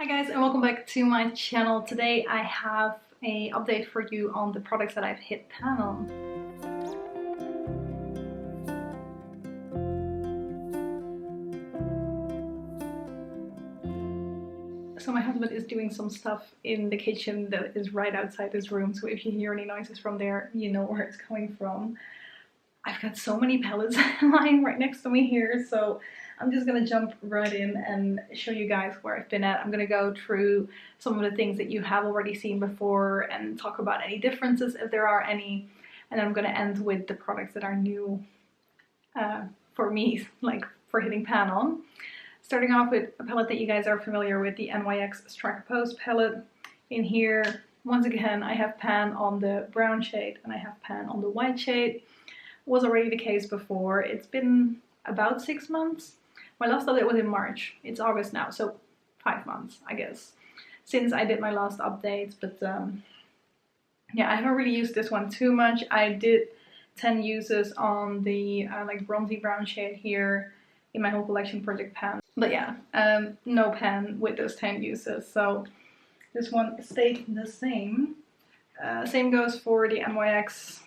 Hi guys, and welcome back to my channel. Today I have an update for you on the products that I've hit pan on. So my husband is doing some stuff in the kitchen that is right outside this room, so if you hear any noises from there, you know where it's coming from. I've got so many palettes lying right next to me here, so I'm just gonna jump right in and show you guys where I've been at. I'm gonna go through some of the things that you have already seen before and talk about any differences if there are any, and then I'm gonna end with the products that are new for me, like for hitting pan on. Starting off with a palette that you guys are familiar with, the NYX Strik Pose palette. In here, once again, I have pan on the brown shade and I have pan on the white shade. Was already the case before. It's been about 6 months. My last update was in March. It's August now, so 5 months, I guess, since I did my last update. But yeah, I haven't really used this one too much. I did 10 uses on the like bronzy brown shade here in my whole collection project pan. But yeah, no pan with those 10 uses. So this one stayed the same. Same goes for the NYX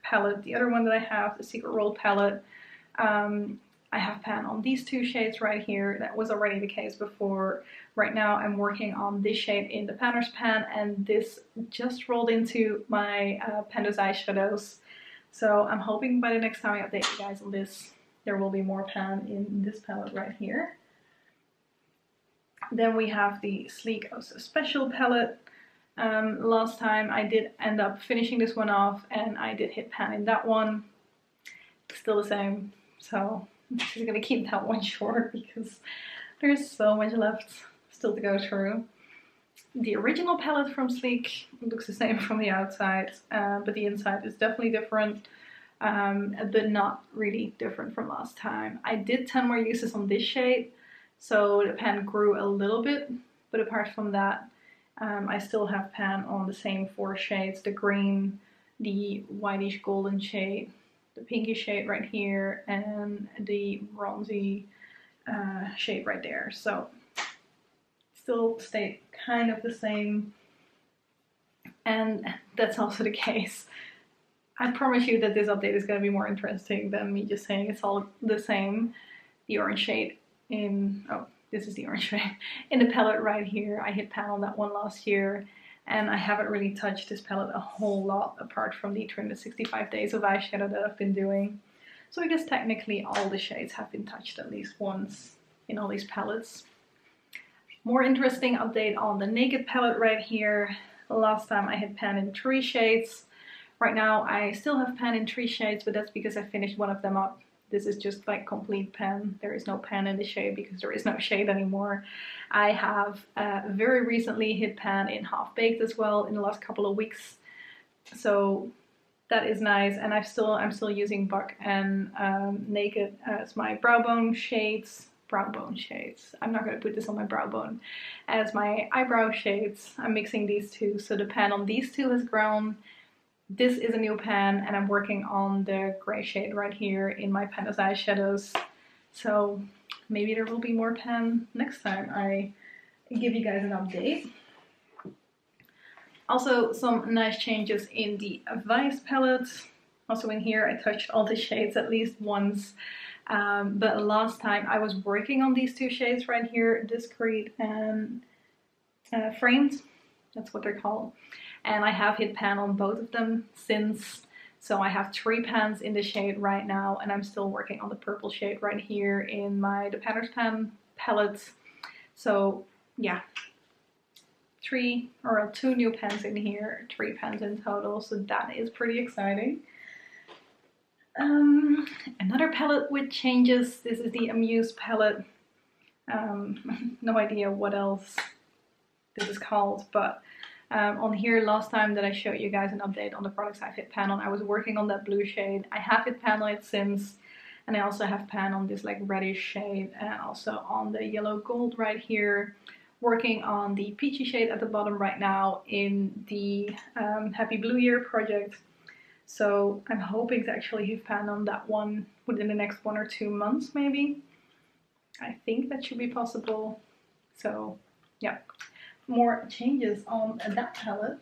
palette. The other one that I have, the Secret Roll palette, I have pan on these two shades right here. That was already the case before. Right now I'm working on this shade in the Panner's pan, and this just rolled into my Panner's eyeshadows. So I'm hoping by the next time I update you guys on this, there will be more pan in this palette right here. Then we have the Sleek Oh So Special palette. Last time I did end up finishing this one off and I did hit pan in that one. Still the same, so I'm just gonna keep that one short because there's so much left still to go through. The original palette from Sleek looks the same from the outside, but the inside is definitely different, but not really different from last time. I did 10 more uses on this shade, so the pan grew a little bit, but apart from that, I still have pan on the same 4 shades, the green, the whitish golden shade, the pinky shade right here, and the bronzy shade right there. So still stayed kind of the same, and that's also the case. I promise you that this update is going to be more interesting than me just saying it's all the same. The orange shade in, oh, this is the orange shade in the palette right here. I hit pan on that one last year, and I haven't really touched this palette a whole lot apart from the 365 days of eyeshadow that I've been doing. So I guess technically all the shades have been touched at least once in all these palettes. More interesting update on the Naked palette right here. Last time I hit pan in 3 shades. Right now I still have pan in 3 shades, but that's because I finished one of them up. This is just like complete pan. There is no pan in the shade because there is no shade anymore. I have very recently hit pan in Half Baked as well in the last couple of weeks. So that is nice, and I'm still using Buck and Naked as my brow bone shades. I'm not going to put this on my brow bone. As my eyebrow shades, I'm mixing these two. So the pan on these two has grown. This is a new pan, and I'm working on the gray shade right here in my Panner's eyeshadows. So maybe there will be more pan next time I give you guys an update. Also, some nice changes in the Vice palette. Also in here, I touched all the shades at least once. But last time I was working on these 2 shades right here, Discreet and Framed. That's what they're called. And I have hit pan on both of them since. So I have 3 pans in the shade right now, and I'm still working on the purple shade right here in my The Panner's Pan palette. So yeah, 2 new pans in here, 3 pans in total, so that is pretty exciting. Another palette with changes. This is the Amuse palette. No idea what else this is called, but on here last time that I showed you guys an update on the products I've hit pan on, I was working on that blue shade. I have hit pan on it since, and I also have pan on this like reddish shade, and also on the yellow gold right here. Working on the peachy shade at the bottom right now in the Happy Blue Year project. So I'm hoping to actually hit pan on that one within the next 1 or 2 months maybe. I think that should be possible. So yeah, more changes on that palette.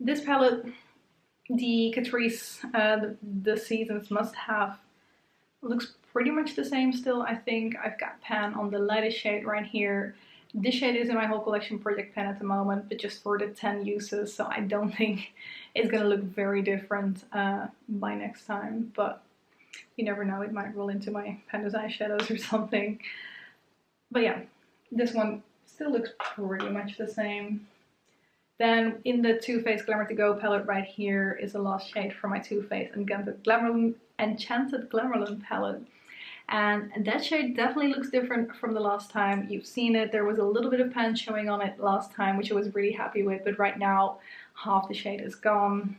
This palette, the Catrice, the Seasons Must-Have, looks pretty much the same still. I think I've got pan on the lightest shade right here. This shade is in my whole collection project pan at the moment, but just for the 10 uses, so I don't think it's gonna look very different by next time, but you never know, it might roll into my Pando's eyeshadows or something. But yeah, this one still looks pretty much the same. Then in the Too Faced Glamour To Go palette right here is the last shade from my Too Faced Enchanted Glamourland palette. And that shade definitely looks different from the last time. You've seen it, there was a little bit of pan showing on it last time, which I was really happy with, but right now half the shade is gone.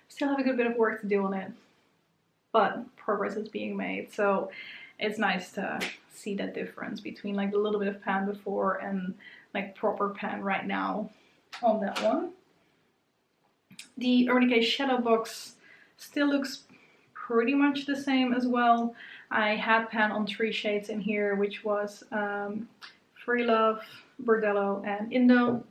Still have a good bit of work to do on it, but progress is being made, so it's nice to see that difference between like the little bit of pan before and like proper pan right now on that one. The Urban Decay shadow box still looks pretty much the same as well. I had pan on 3 shades in here, which was Free Love, Bordello and Indo,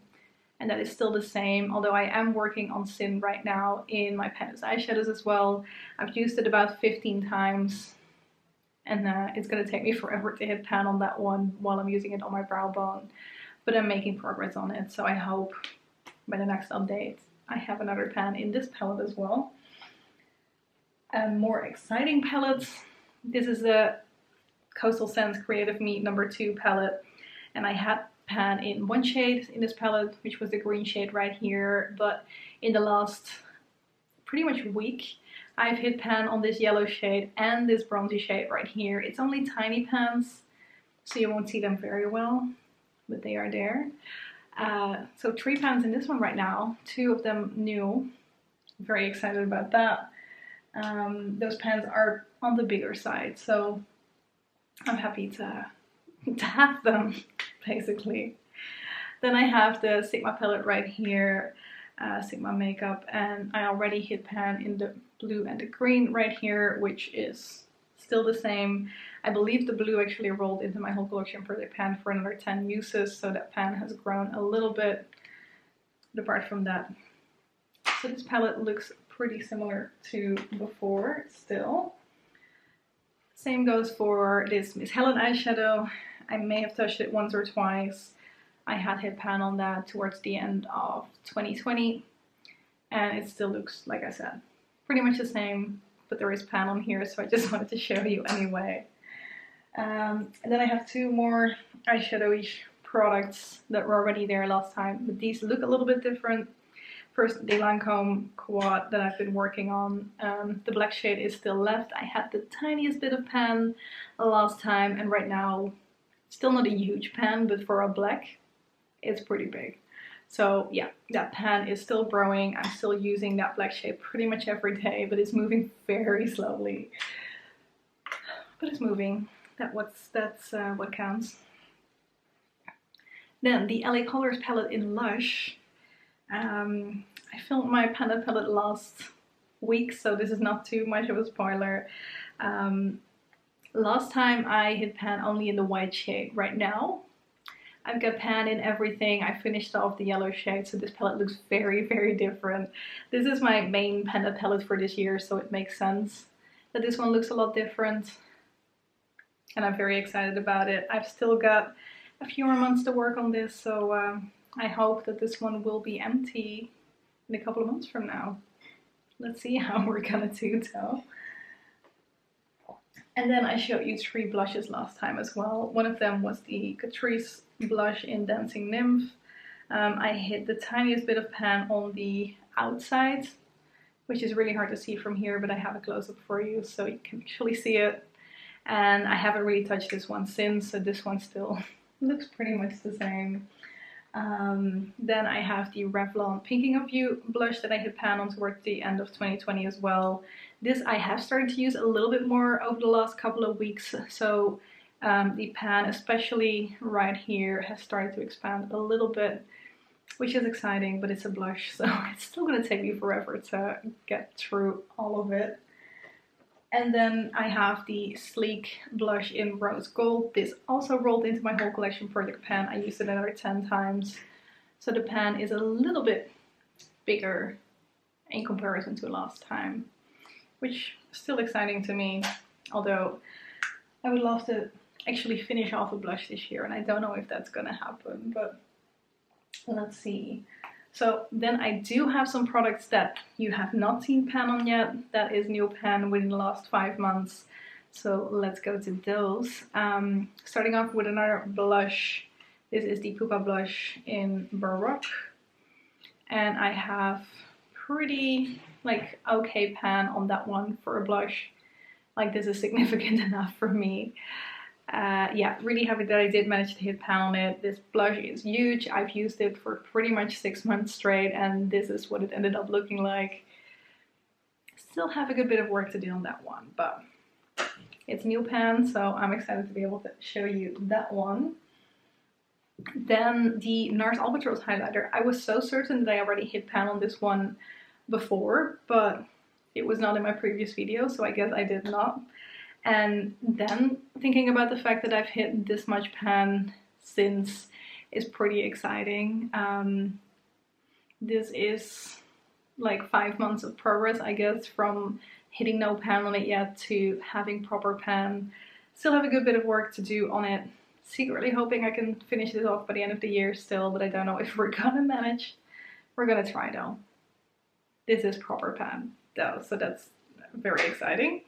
and that is still the same, although I am working on Sin right now in my Pando's eyeshadows as well. I've used it about 15 times, and it's going to take me forever to hit pan on that one while I'm using it on my brow bone, but I'm making progress on it, so I hope by the next update I have another pan in this palette as well. And more exciting palettes. This is the Coastal Scents Creative Me #2 palette, and I had pan in 1 shade in this palette, which was the green shade right here, but in the last pretty much week I've hit pan on this yellow shade and this bronzy shade right here. It's only tiny pans, so you won't see them very well, but they are there. So 3 pans in this one right now, 2 of them new. Very excited about that. Those pans are on the bigger side, so I'm happy to have them, basically. Then I have the Sigma palette right here, Sigma Makeup, and I already hit pan in the blue and the green right here, which is still the same. I believe the blue actually rolled into my whole collection project pan for another 10 uses, so that pan has grown a little bit. But apart from that, so this palette looks pretty similar to before still. Same goes for this Miss Helen eyeshadow. I may have touched it once or twice. I had hit pan on that towards the end of 2020, and it still looks, like I said, pretty much the same, but there is pan on here, so I just wanted to show you anyway. And then I have 2 more eyeshadow-ish products that were already there last time, but these look a little bit different. First, the Lancome Quad that I've been working on. The black shade is still left. I had the tiniest bit of pan last time, and right now, still not a huge pan, but for a black, it's pretty big. So yeah, that pan is still growing. I'm still using that black shade pretty much every day, but it's moving very slowly. But it's moving. That's what counts. Then the LA Colors palette in Lush. I filmed my Panda palette last week, so this is not too much of a spoiler. Last time I hit pan only in the white shade. Right now I've got pan in everything. I finished off the yellow shade, so this palette looks very, very different. This is my main Panda palette for this year, so it makes sense that this one looks a lot different. And I'm very excited about it. I've still got a few more months to work on this, so I hope that this one will be empty in a couple of months from now. Let's see how we're gonna do though. And then I showed you 3 blushes last time as well. One of them was the Catrice blush in Dancing Nymph. I hit the tiniest bit of pan on the outside, which is really hard to see from here, but I have a close-up for you so you can actually see it. And I haven't really touched this one since, so this one still looks pretty much the same. Then I have the Revlon Pinking of You blush that I hit pan on towards the end of 2020 as well. This I have started to use a little bit more over the last couple of weeks, so the pan, especially right here, has started to expand a little bit, which is exciting, but it's a blush, so it's still going to take me forever to get through all of it. And then I have the Sleek blush in Rose Gold. This also rolled into my whole collection project pan. I used it another 10 times. So the pan is a little bit bigger in comparison to last time, which is still exciting to me. Although I would love to actually finish off a blush this year, and I don't know if that's gonna happen, but let's see. So then I do have some products that you have not seen pan on yet. That is new pan within the last 5 months. So let's go to those. Starting off with another blush. This is the Pupa blush in Baroque. And I have pretty like okay pan on that one for a blush. Like this is significant enough for me. Yeah, really happy that I did manage to hit pan on it. This blush is huge. I've used it for pretty much 6 months straight, and this is what it ended up looking like. Still have a good bit of work to do on that one, but it's new pan, so I'm excited to be able to show you that one. Then the NARS Albatros highlighter. I was so certain that I already hit pan on this one before, but it was not in my previous video, so I guess I did not. And then thinking about the fact that I've hit this much pan since is pretty exciting. This is like 5 months of progress, I guess, from hitting no pan on it yet to having proper pan. Still have a good bit of work to do on it. Secretly hoping I can finish this off by the end of the year still, but I don't know if we're gonna manage. We're gonna try though. This is proper pan though, so that's very exciting.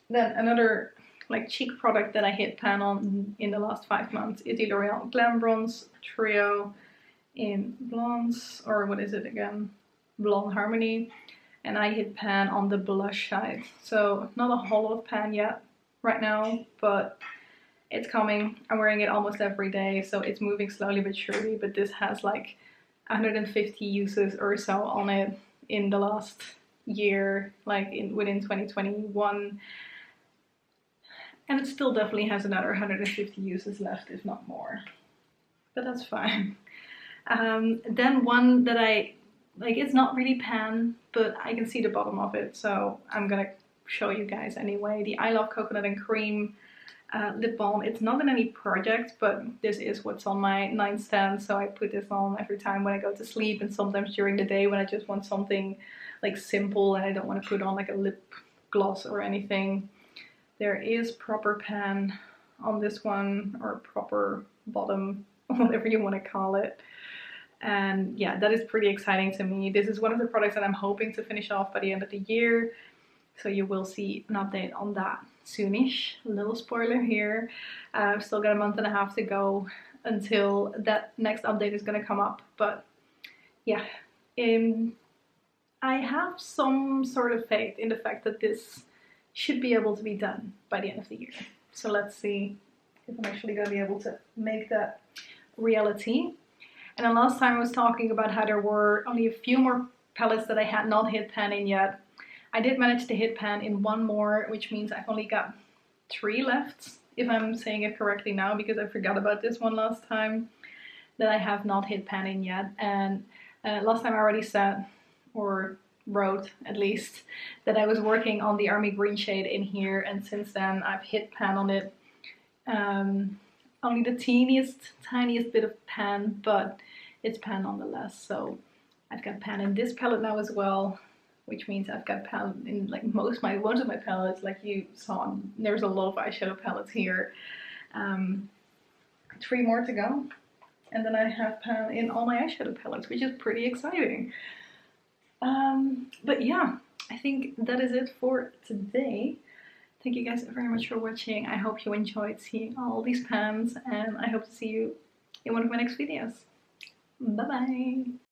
Then another like cheek product that I hit pan on in the last 5 months is the L'Oreal Glam Bronze Trio in Blondes, or what is it again? Blonde Harmony. And I hit pan on the blush side. So not a whole lot of pan yet right now, but it's coming. I'm wearing it almost every day, so it's moving slowly but surely. But this has like 150 uses or so on it in the last year, like within 2021. And it still definitely has another 150 uses left, if not more. But that's fine. Then one that I, like it's not really pan, but I can see the bottom of it, so I'm gonna show you guys anyway. The I Love Coconut and Cream lip balm. It's not in any project, but this is what's on my nightstand, so I put this on every time when I go to sleep and sometimes during the day when I just want something like simple and I don't want to put on like a lip gloss or anything. There is proper pan on this one, or proper bottom, whatever you want to call it. And yeah, that is pretty exciting to me. This is one of the products that I'm hoping to finish off by the end of the year. So you will see an update on that soonish. A little spoiler here. I've still got a month and a half to go until that next update is going to come up. But yeah, I have some sort of faith in the fact that this should be able to be done by the end of the year. So let's see if I'm actually going to be able to make that reality. And then last time I was talking about how there were only a few more palettes that I had not hit pan in yet. I did manage to hit pan in one more, which means I've only got 3 left, if I'm saying it correctly now, because I forgot about this one last time, that I have not hit pan in yet. And last time I already said, or wrote at least, that I was working on the Army Green shade in here, and since then I've hit pan on it. Only the tiniest bit of pan, but it's pan nonetheless. So I've got pan in this palette now as well, which means I've got pan in like most of my palettes. Like you saw, there's a lot of eyeshadow palettes here. 3 more to go, and then I have pan in all my eyeshadow palettes, which is pretty exciting. But yeah, I think that is it for today. Thank you guys very much for watching. I hope you enjoyed seeing all these pans, and I hope to see you in one of my next videos. Bye bye!